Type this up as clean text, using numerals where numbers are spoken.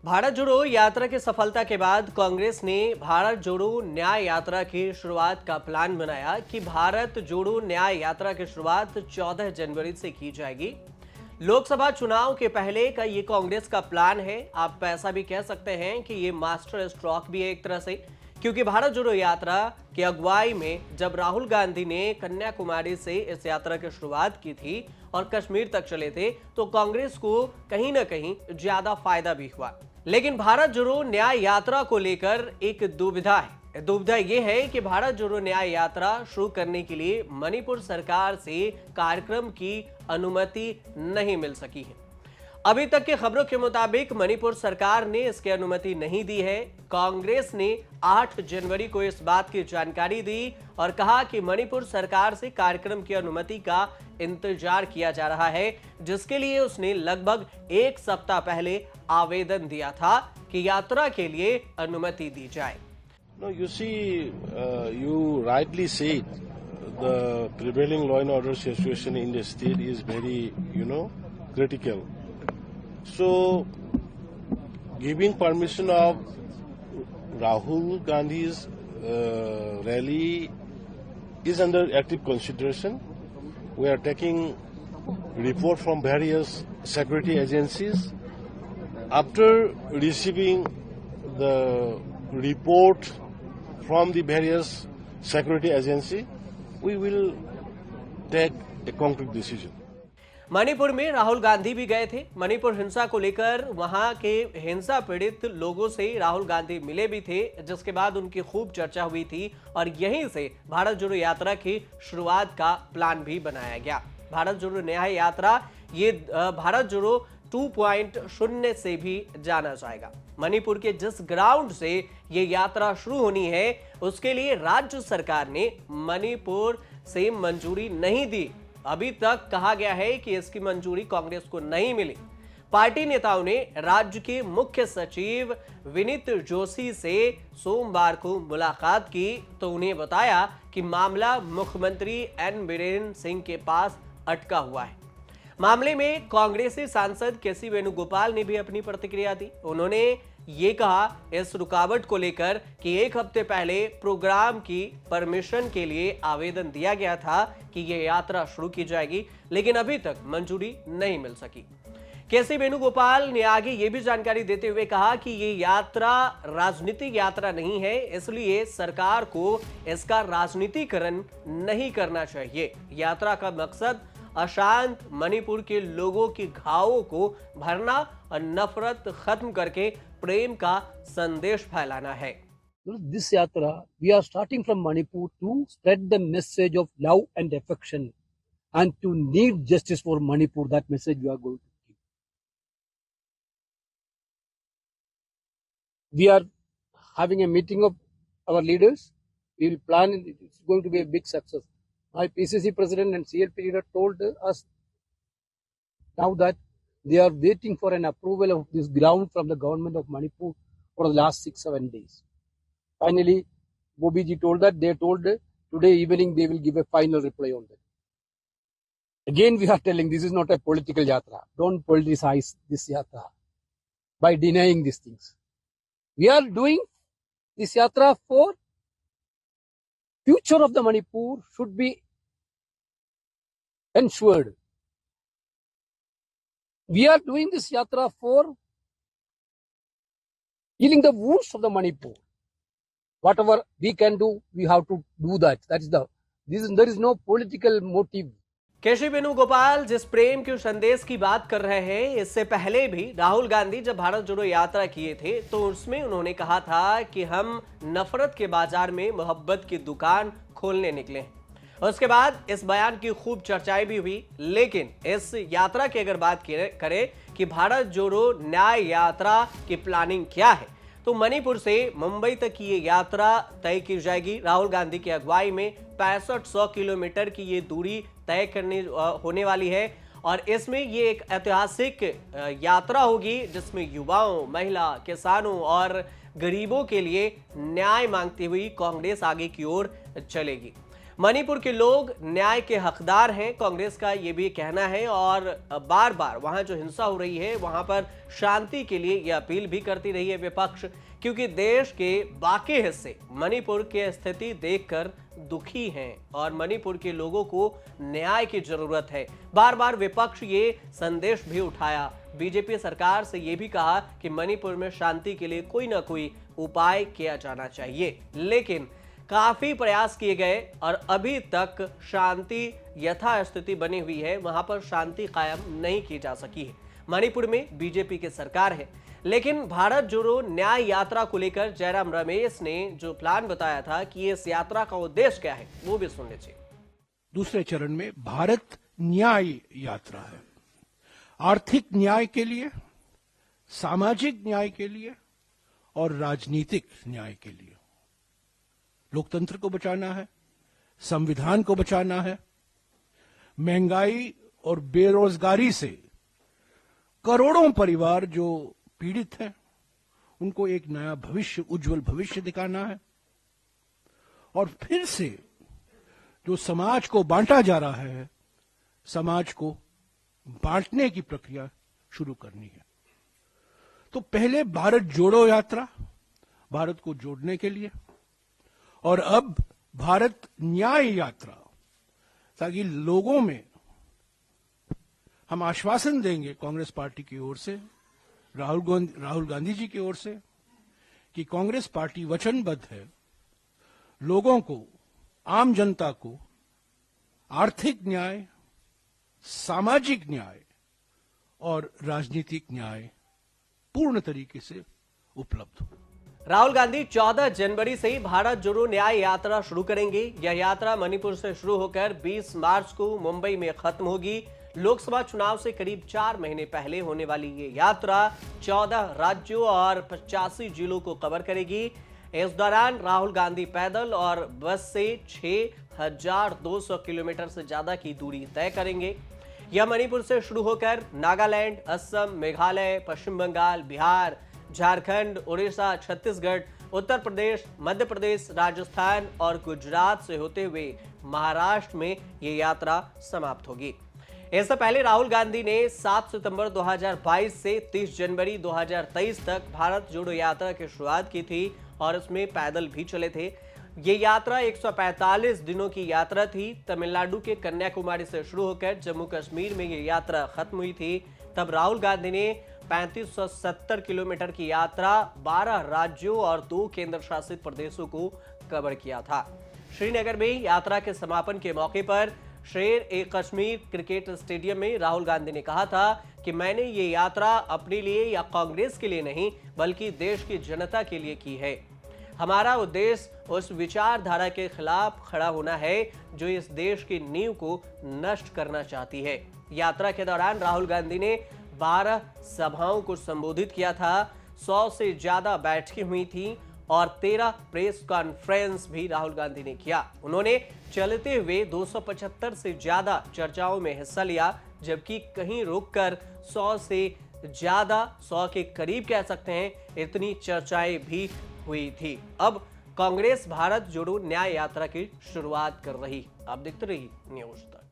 भारत जोड़ो यात्रा की सफलता के बाद कांग्रेस ने भारत जोड़ो न्याय यात्रा की शुरुआत का प्लान बनाया कि भारत जोड़ो न्याय यात्रा की शुरुआत 14 जनवरी से की जाएगी। लोकसभा चुनाव के पहले का ये कांग्रेस का प्लान है। आप ऐसा भी कह सकते हैं कि ये मास्टर स्ट्रोक भी है एक तरह से, क्योंकि भारत जोड़ो यात्रा की अगुवाई में जब राहुल गांधी ने कन्याकुमारी से इस यात्रा की शुरुआत की थी और कश्मीर तक चले थे, तो कांग्रेस को कहीं ना कहीं ज्यादा फायदा भी हुआ। लेकिन भारत जोड़ो न्याय यात्रा को लेकर एक दुविधा है। दुविधा यह है कि भारत जोड़ो न्याय यात्रा शुरू करने के लिए मणिपुर सरकार से कार्यक्रम की अनुमति नहीं मिल सकी है। अभी तक की खबरों के मुताबिक मणिपुर सरकार ने इसकी अनुमति नहीं दी है। कांग्रेस ने 8 जनवरी को इस बात की जानकारी दी और कहा कि मणिपुर सरकार से कार्यक्रम की अनुमति का इंतजार किया जा रहा है, जिसके लिए उसने लगभग एक सप्ताह पहले आवेदन दिया था कि यात्रा के लिए अनुमति दी जाए। No, you see, you rightly said the prevailing law and order situation in the state is very, critical. So, giving permission of Rahul Gandhi's rally is under active consideration. We are taking report from various security agencies. After receiving the report from the various security agency, we will take a concrete decision. Manipur में राहुल गांधी भी गए थे। मणिपुर हिंसा को लेकर वहां के हिंसा पीड़ित लोगों से राहुल गांधी मिले भी थे, जिसके बाद उनकी खूब चर्चा हुई थी और यहीं से भारत जोड़ो यात्रा की शुरुआत का प्लान भी बनाया गया। भारत जोड़ो न्याय यात्रा ये भारत जोड़ो 2.0 से भी जाना जाएगा। मणिपुर के जिस ग्राउंड से ये यात्रा शुरू होनी है, उसके लिए राज्य सरकार ने मणिपुर से मंजूरी नहीं दी। अभी तक कहा गया है कि इसकी मंजूरी कांग्रेस को नहीं मिली। पार्टी नेताओं ने राज्य के मुख्य सचिव विनीत जोशी से सोमवार को मुलाकात की तो उन्हें बताया कि मामला मुख्यमंत्री एन बीरेन सिंह के पास अटका हुआ है। मामले में कांग्रेसी सांसद केसी वेणुगोपाल ने भी अपनी प्रतिक्रिया दी। उन्होंने ये कहा इस रुकावट को लेकर कि एक हफ्ते पहले प्रोग्राम की परमिशन के लिए आवेदन दिया गया था कि यह यात्रा शुरू की जाएगी, लेकिन अभी तक मंजूरी नहीं मिल सकी। केसी वेणुगोपाल ने आगे ये भी जानकारी देते हुए कहा कि ये यात्रा राजनीतिक यात्रा नहीं है, इसलिए सरकार को इसका राजनीतिकरण नहीं करना चाहिए। यात्रा का मकसद अशांत मणिपुर के लोगों के घावों को भरना और नफरत खत्म करके प्रेम का संदेश फैलाना है। This yatra, we are starting from Manipur to spread the message of love and affection and to need justice for Manipur. That message we are going to give. We are having a meeting of our leaders. We will plan. It's going to be a big success. My PCC president and CLP leader told us now that they are waiting for an approval of this ground from the government of Manipur for the last 6-7 days. Finally, Bobi ji told that they told today evening they will give a final reply on that. Again, we are telling this is not a political yatra. Don't politicize this yatra by denying these things. We are doing this yatra for future of the Manipur should be ensured. We are doing this yatra for healing the wounds of the Manipur. Whatever we can do, we have to do that. There is no political motive. केसी वेणुगोपाल जिस प्रेम के संदेश की बात कर रहे हैं, इससे पहले भी राहुल गांधी जब भारत जोड़ो यात्रा किए थे तो उसमें उन्होंने कहा था कि हम नफरत के बाजार में मोहब्बत की दुकान खोलने निकले हैं। उसके बाद इस बयान की खूब चर्चाएं भी हुई। लेकिन इस यात्रा की अगर बात करें कि भारत जोड़ो न्याय यात्रा की प्लानिंग क्या है, तो मणिपुर से मुंबई तक की ये यात्रा तय की जाएगी। राहुल गांधी की अगुवाई में 6500 किलोमीटर की ये दूरी तय करने होने वाली है और इसमें ये एक ऐतिहासिक यात्रा होगी जिसमें युवाओं, महिला, किसानों और गरीबों के लिए न्याय मांगती हुई कांग्रेस आगे की ओर चलेगी। मणिपुर के लोग न्याय के हकदार हैं, कांग्रेस का ये भी कहना है और बार बार वहां जो हिंसा हो रही है वहां पर शांति के लिए ये अपील भी करती रही है विपक्ष, क्योंकि देश के बाकी हिस्से मणिपुर की स्थिति देखकर दुखी हैं और मणिपुर के लोगों को न्याय की जरूरत है। बार बार विपक्ष ये संदेश भी उठाया, बीजेपी सरकार से ये भी कहा कि मणिपुर में शांति के लिए कोई ना कोई उपाय किया जाना चाहिए, लेकिन काफी प्रयास किए गए और अभी तक शांति यथास्थिति बनी हुई है, वहां पर शांति कायम नहीं की जा सकी है। मणिपुर में बीजेपी की सरकार है, लेकिन भारत जोड़ो न्याय यात्रा को लेकर जयराम रमेश ने जो प्लान बताया था कि इस यात्रा का उद्देश्य क्या है, वो भी सुन लीजिए। दूसरे चरण में भारत न्याय यात्रा है, आर्थिक न्याय के लिए, सामाजिक न्याय के लिए और राजनीतिक न्याय के लिए। लोकतंत्र को बचाना है, संविधान को बचाना है, महंगाई और बेरोजगारी से करोड़ों परिवार जो पीड़ित हैं उनको एक नया भविष्य, उज्जवल भविष्य दिखाना है और फिर से जो समाज को बांटा जा रहा है, समाज को बांटने की प्रक्रिया शुरू करनी है। तो पहले भारत जोड़ो यात्रा, भारत को जोड़ने के लिए, और अब भारत न्याय यात्रा, ताकि लोगों में हम आश्वासन देंगे कांग्रेस पार्टी की ओर से, राहुल गांधी जी की ओर से, कि कांग्रेस पार्टी वचनबद्ध है लोगों को, आम जनता को आर्थिक न्याय, सामाजिक न्याय और राजनीतिक न्याय पूर्ण तरीके से उपलब्ध हो। राहुल गांधी 14 जनवरी से ही भारत जोड़ो न्याय यात्रा शुरू करेंगे। यह यात्रा मणिपुर से शुरू होकर 20 मार्च को मुंबई में खत्म होगी। लोकसभा चुनाव से करीब 4 महीने पहले होने वाली ये यात्रा 14 राज्यों और 85 जिलों को कवर करेगी। इस दौरान राहुल गांधी पैदल और बस से 6,200 किलोमीटर से ज्यादा की दूरी तय करेंगे। यह मणिपुर से शुरू होकर नागालैंड, असम, मेघालय, पश्चिम बंगाल, बिहार, झारखंड, उड़ीसा, छत्तीसगढ़, उत्तर प्रदेश, मध्य प्रदेश, राजस्थान और गुजरात से होते हुए महाराष्ट्र में यह यात्रा समाप्त होगी। इससे पहले राहुल गांधी ने 7 सितंबर 2022 से 30 जनवरी 2023 तक भारत जोड़ो यात्रा की शुरुआत की थी और इसमें पैदल भी चले थे। ये यात्रा 145 दिनों की यात्रा थी। तमिलनाडु के कन्याकुमारी से शुरू होकर जम्मू कश्मीर में ये यात्रा खत्म हुई थी। तब राहुल गांधी ने 3570 किलोमीटर की यात्रा 12 राज्यों और 2 केंद्र शासित प्रदेशों को कवर किया था। श्रीनगर में यात्रा के समापन के मौके पर शेर-ए-कश्मीर क्रिकेट स्टेडियम में राहुल गांधी ने कहा था कि मैंने ये यात्रा अपने लिए या कांग्रेस के लिए नहीं, बल्कि देश की जनता के लिए की है। हमारा उद्देश्य उस विचारधारा के खिलाफ खड़ा होना है जो इस देश की नींव को नष्ट करना चाहती है। यात्रा के दौरान राहुल गांधी ने 12 सभाओं को संबोधित किया था, 100 से ज्यादा बैठकें हुई थी और 13 प्रेस कॉन्फ्रेंस भी राहुल गांधी ने किया। उन्होंने चलते हुए 275 से ज्यादा चर्चाओं में हिस्सा लिया, जबकि कहीं रुककर 100 से ज्यादा, 100 के करीब कह सकते हैं, इतनी चर्चाएं भी हुई थी। अब कांग्रेस भारत जोड़ो न्याय यात्रा की शुरुआत कर रही। आप देखते रहिए न्यूज़ तक।